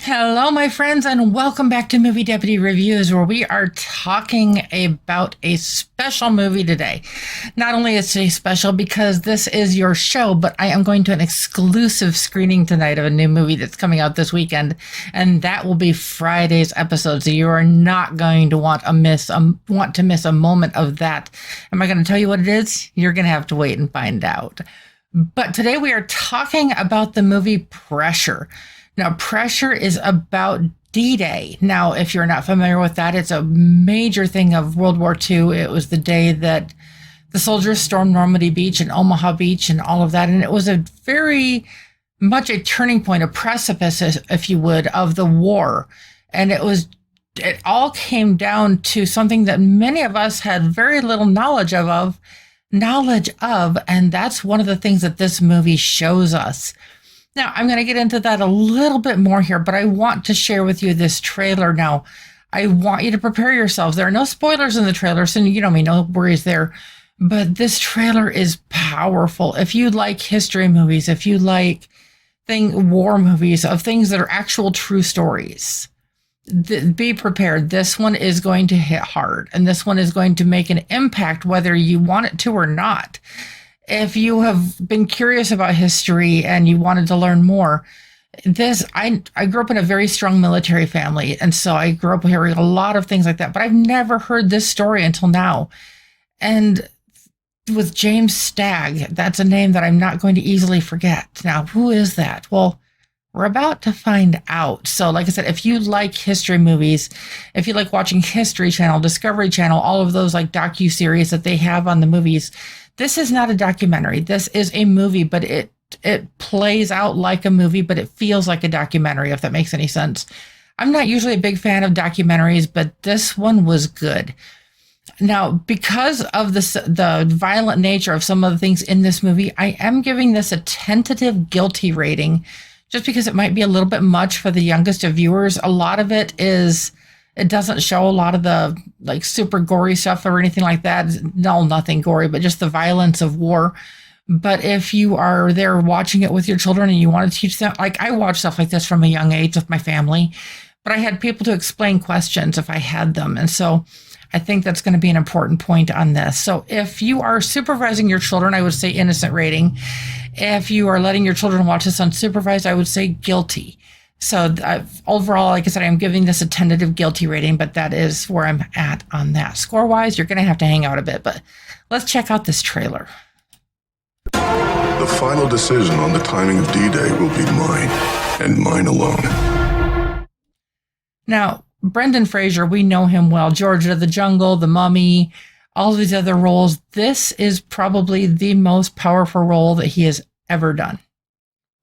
Hello, my friends, and welcome back to Movie Deputy Reviews, where we are talking about a special movie today. Not only is it special because this is your show, but I am going to an exclusive screening tonight of a new movie that's coming out this weekend, and that will be Friday's episode. So you are not going to want to miss a moment of that. Am I going to tell you what it is? You're going to have to wait and find out. But today we are talking about the movie Pressure. Now, Pressure is about D-Day. Now, if you're not familiar with that, it's a major thing of World War II. It was the day that the soldiers stormed Normandy Beach and Omaha Beach and all of that. And it was a very much a turning point, a precipice, if you would, of the war. And it all came down to something that many of us had very little knowledge of, and that's one of the things that this movie shows us. Now, I'm going to get into that a little bit more here, but I want to share with you this trailer now. I want you to prepare yourselves. There are no spoilers in the trailer, so you know me, no worries there. But this trailer is powerful. If you like history movies, if you like war movies of things that are actual true stories, be prepared. This one is going to hit hard, and this one is going to make an impact whether you want it to or not. If you have been curious about history and you wanted to learn more, I grew up in a very strong military family. And so I grew up hearing a lot of things like that, but I've never heard this story until now. And with James Stagg, that's a name that I'm not going to easily forget. Now, who is that? Well, we're about to find out. So like I said, if you like history movies, if you like watching History Channel, Discovery Channel, all of those like docuseries that they have on the movies, this is not a documentary. This is a movie, but it plays out like a movie, but it feels like a documentary, if that makes any sense. I'm not usually a big fan of documentaries, but this one was good. Now, because of the violent nature of some of the things in this movie, I am giving this a tentative guilty rating, just because it might be a little bit much for the youngest of viewers. A lot of it doesn't show a lot of the like super gory stuff or anything like that. No, nothing gory, but just the violence of war. But if you are there watching it with your children and you want to teach them, like I watch stuff like this from a young age with my family, but I had people to explain questions if I had them. And so I think that's going to be an important point on this. So if you are supervising your children, I would say innocent rating. If you are letting your children watch this unsupervised, I would say guilty. So overall, like I said, I'm giving this a tentative guilty rating, but that is where I'm at on that. Score-wise, you're going to have to hang out a bit, but let's check out this trailer. The final decision on the timing of D-Day will be mine, and mine alone. Now, Brendan Fraser, we know him well. George of the Jungle, The Mummy, all these other roles. This is probably the most powerful role that he has ever done,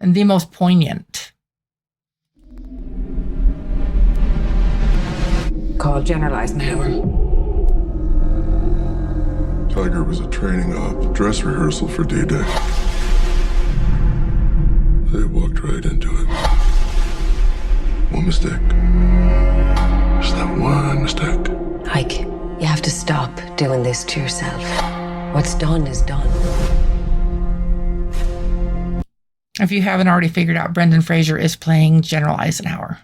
and the most poignant. Call General Eisenhower. Tiger was a training op, dress rehearsal for D-Day. They walked right into it. One mistake. Just that one mistake. Ike, you have to stop doing this to yourself. What's done is done. If you haven't already figured out, Brendan Fraser is playing General Eisenhower.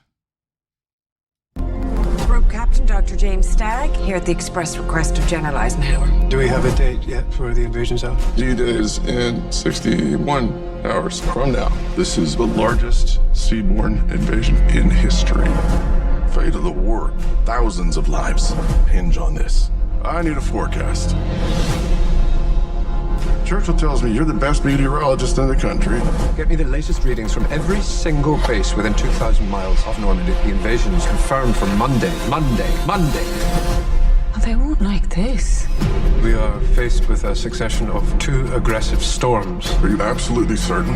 Captain Dr. James Stagg, here at the express request of General Eisenhower. Do we have a date yet for the invasion zone? D-Day is in 61 hours from now. This is the largest seaborne invasion in history. Fate of the war, thousands of lives hinge on this. I need a forecast. Churchill tells me you're the best meteorologist in the country. Get me the latest readings from every single base within 2,000 miles of Normandy. The invasion is confirmed for Monday. Oh, they won't like this. We are faced with a succession of 2 aggressive storms. Are you absolutely certain?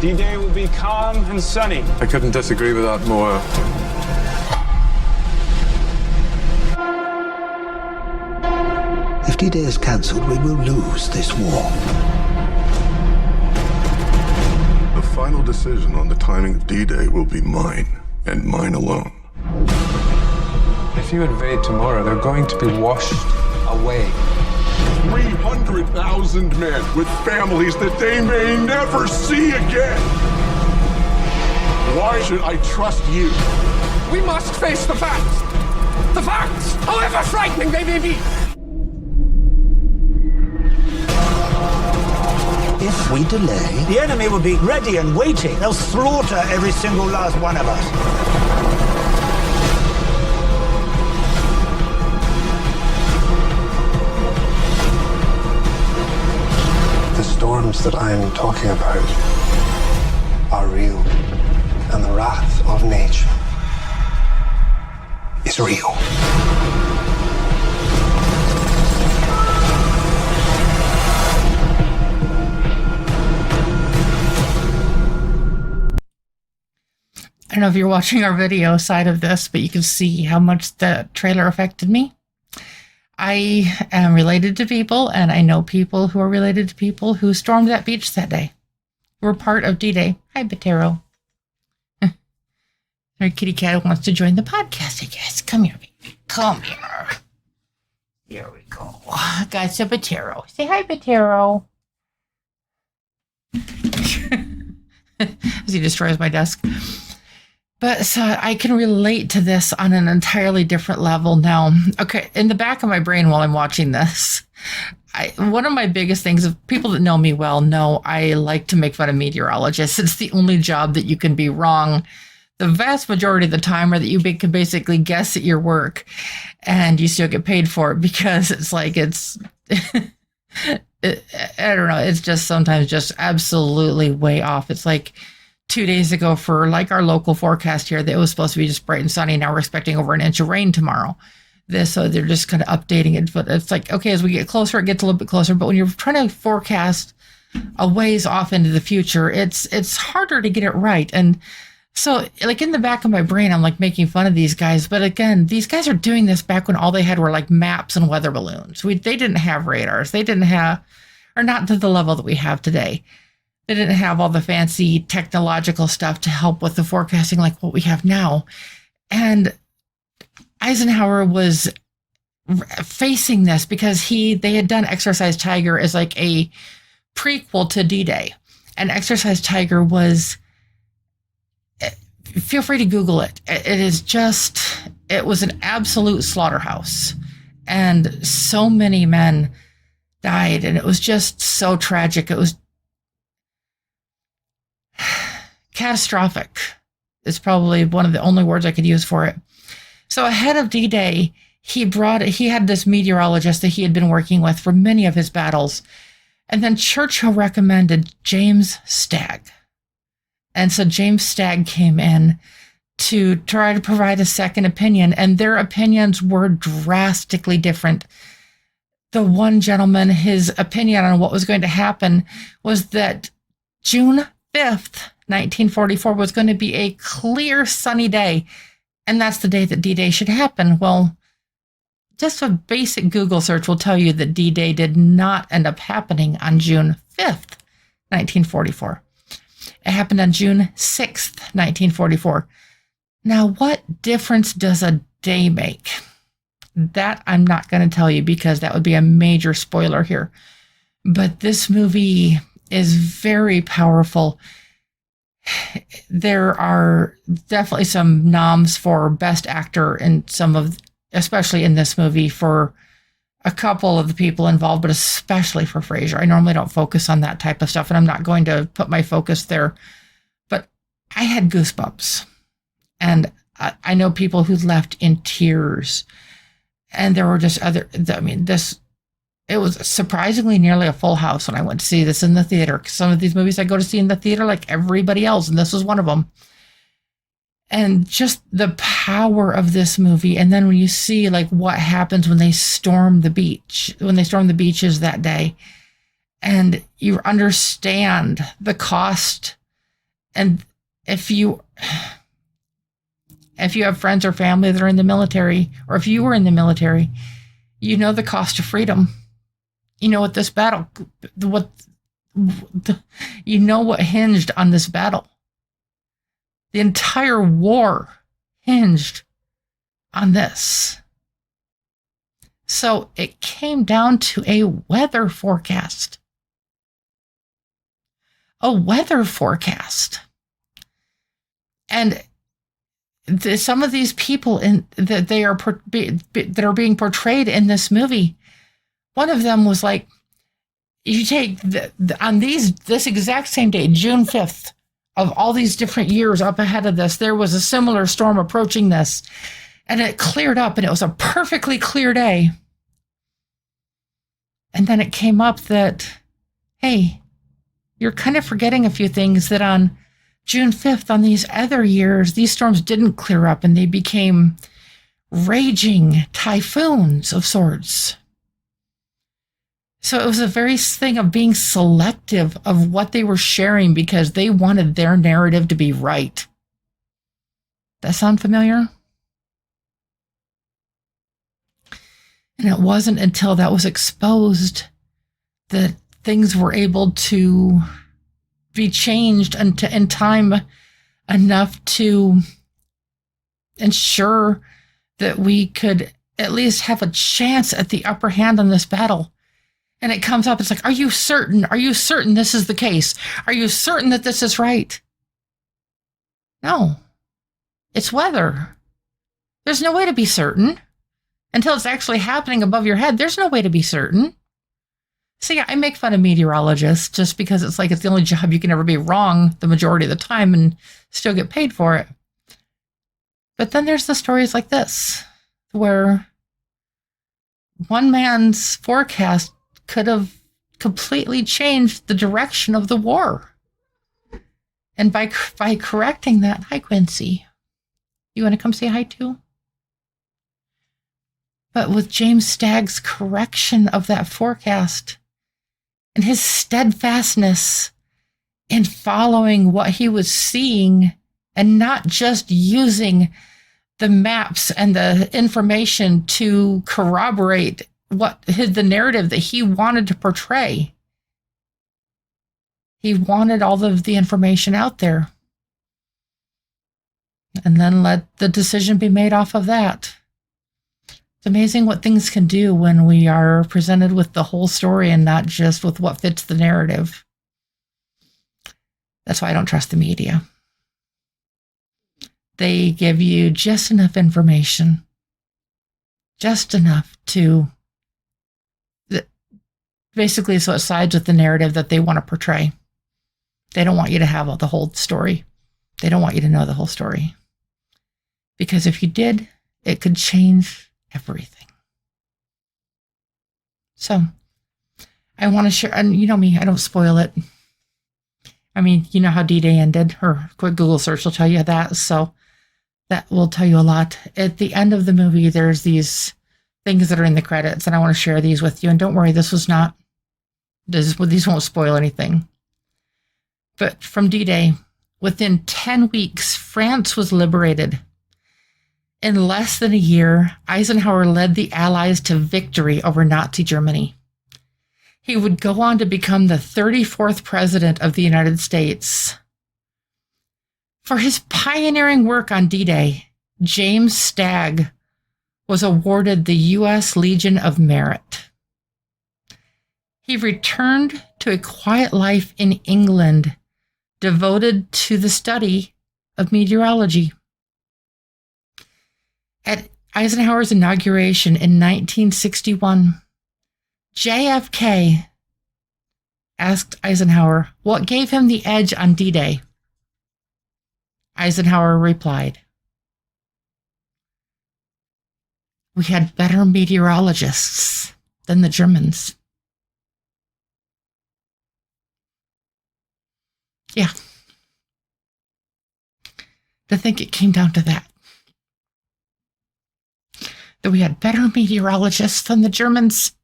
D-Day will be calm and sunny. I couldn't disagree with that more. If D-Day is cancelled, we will lose this war. The final decision on the timing of D-Day will be mine, and mine alone. If you invade tomorrow, they're going to be washed away. 300,000 men with families that they may never see again. Why should I trust you? We must face the facts! The facts, however frightening they may be! If we delay, The enemy will be ready and waiting. They'll slaughter every single last one of us. The storms that I am talking about are real, and the wrath of nature is real. I don't know if you're watching our video side of this, but you can see how much the trailer affected me. I am related to people, and I know people who are related to people who stormed that beach that day. We're part of D-Day. Hi, Batero. Our kitty cat wants to join the podcast, I guess. Come here, baby. Come here. Here we go. Got some Batero. Say hi, Batero. As he destroys my desk. But so I can relate to this on an entirely different level now. Okay, in the back of my brain while I'm watching this, one of my biggest things, of people that know me well know I like to make fun of meteorologists. It's the only job that you can be wrong the vast majority of the time, or that you can basically guess at your work and you still get paid for it, because it's like I don't know, it's just sometimes just absolutely way off. It's like 2 days ago for like our local forecast here, that it was supposed to be just bright and sunny. Now we're expecting over an inch of rain tomorrow. So they're just kind of updating it. But it's like, okay, as we get closer, it gets a little bit closer. But when you're trying to forecast a ways off into the future, it's harder to get it right. And so like in the back of my brain, I'm like making fun of these guys. But again, these guys are doing this back when all they had were like maps and weather balloons. They didn't have radars. They didn't have, or not to the level that we have today. They didn't have all the fancy technological stuff to help with the forecasting like what we have now. And Eisenhower was facing this because they had done Exercise Tiger as like a prequel to D-Day. And Exercise Tiger was, feel free to Google it. It was an absolute slaughterhouse. And so many men died, and it was just so tragic. It was catastrophic is probably one of the only words I could use for it. So ahead of D-Day, he had this meteorologist that he had been working with for many of his battles. And then Churchill recommended James Stagg. And so James Stagg came in to try to provide a second opinion, and their opinions were drastically different. The one gentleman, his opinion on what was going to happen was that June 5th, 1944 was going to be a clear, sunny day. And that's the day that D-Day should happen. Well, just a basic Google search will tell you that D-Day did not end up happening on June 5th, 1944. It happened on June 6th, 1944. Now, what difference does a day make? That I'm not going to tell you, because that would be a major spoiler here. But this movie is very powerful. There are definitely some noms for Best Actor in especially in this movie, for a couple of the people involved, but especially for Fraser. I normally don't focus on that type of stuff, and I'm not going to put my focus there. But I had goosebumps, and I know people who left in tears, and there were just it was surprisingly nearly a full house when I went to see this in the theater. Some of these movies I go to see in the theater like everybody else, and this was one of them. And just the power of this movie. And then when you see like what happens when they storm the beaches that day, and you understand the cost. And if you have friends or family that are in the military, or if you were in the military, you know the cost of freedom. You know what this battle, you know what hinged on this battle. The entire war hinged on this. So it came down to a weather forecast. A weather forecast. And some of these people that are being portrayed in this movie, one of them was like, you take this exact same day, June 5th, of all these different years up ahead of this, there was a similar storm approaching this, and it cleared up, and it was a perfectly clear day. And then it came up that, hey, you're kind of forgetting a few things, that on June 5th, on these other years, these storms didn't clear up, and they became raging typhoons of sorts. So it was a very thing of being selective of what they were sharing because they wanted their narrative to be right. That sound familiar? And it wasn't until that was exposed that things were able to be changed in time enough to ensure that we could at least have a chance at the upper hand on this battle. And it comes up, it's like, are you certain? Are you certain this is the case? Are you certain that this is right? No. It's weather. There's no way to be certain. Until it's actually happening above your head, there's no way to be certain. So yeah, I make fun of meteorologists just because it's like it's the only job you can ever be wrong the majority of the time and still get paid for it. But then there's the stories like this, where one man's forecast could have completely changed the direction of the war. And by correcting that, hi Quincy, you want to come say hi too? But with James Stagg's correction of that forecast and his steadfastness in following what he was seeing and not just using the maps and the information to corroborate the narrative that he wanted to portray. He wanted all of the information out there and then let the decision be made off of that. It's amazing what things can do when we are presented with the whole story and not just with what fits the narrative. That's why I don't trust the media. They give you just enough information, just enough to basically so it sides with the narrative that they want to portray. They don't want you to have the whole story. They don't want you to know the whole story. Because if you did, it could change everything. So I want to share, and you know me, I don't spoil it. I mean, you know how DDay ended, or a quick Google search will tell you that. So that will tell you a lot. At the end of the movie, there's these things that are in the credits, and I want to share these with you. And don't worry, these won't spoil anything. But from D-Day, within 10 weeks, France was liberated. In less than a year, Eisenhower led the Allies to victory over Nazi Germany. He would go on to become the 34th President of the United States. For his pioneering work on D-Day, James Stagg was awarded the U.S. Legion of Merit. He returned to a quiet life in England, devoted to the study of meteorology. At Eisenhower's inauguration in 1961, JFK asked Eisenhower what gave him the edge on D-Day. Eisenhower replied, "We had better meteorologists than the Germans." Yeah. To think it came down to that. That we had better meteorologists than the Germans.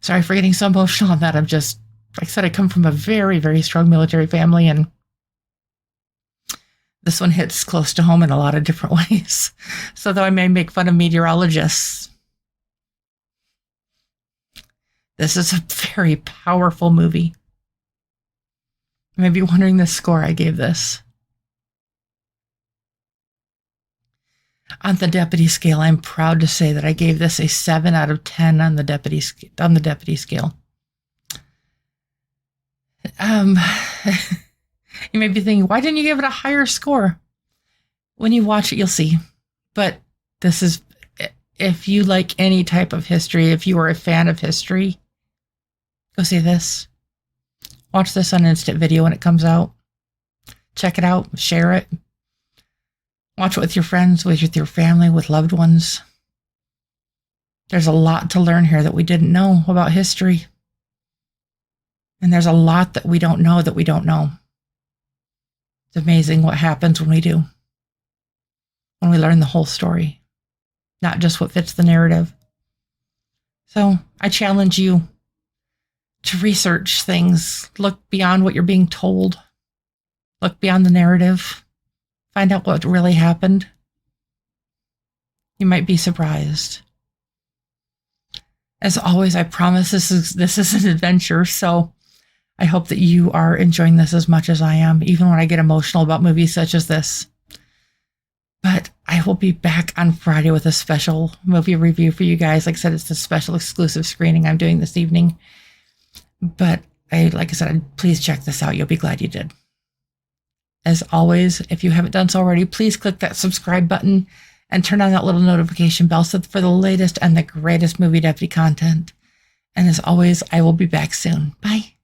Sorry for getting so emotional on that. I'm just, like I said, I come from a very, very strong military family, and this one hits close to home in a lot of different ways. So though I may make fun of meteorologists, this is a very powerful movie. You may be wondering the score I gave this. On the deputy scale, I'm proud to say that I gave this a 7 out of 10 on the deputy scale. you may be thinking, why didn't you give it a higher score? When you watch it, you'll see. But this is, if you like any type of history, if you are a fan of history, go see this. Watch this on instant video when it comes out. Check it out. Share it. Watch it with your friends, with your family, with loved ones. There's a lot to learn here that we didn't know about history. And there's a lot that we don't know that we don't know. It's amazing what happens when we do. When we learn the whole story, not just what fits the narrative. So I challenge you to research things, look beyond what you're being told, look beyond the narrative, find out what really happened. You might be surprised. As always, I promise this is an adventure, so I hope that you are enjoying this as much as I am, even when I get emotional about movies such as this. But I will be back on Friday with a special movie review for you guys. Like I said, it's the special exclusive screening I'm doing this evening. But like I said, please check this out. You'll be glad you did. As always, if you haven't done so already, please click that subscribe button and turn on that little notification bell for the latest and the greatest Movie Deputy content. And as always, I will be back soon. Bye.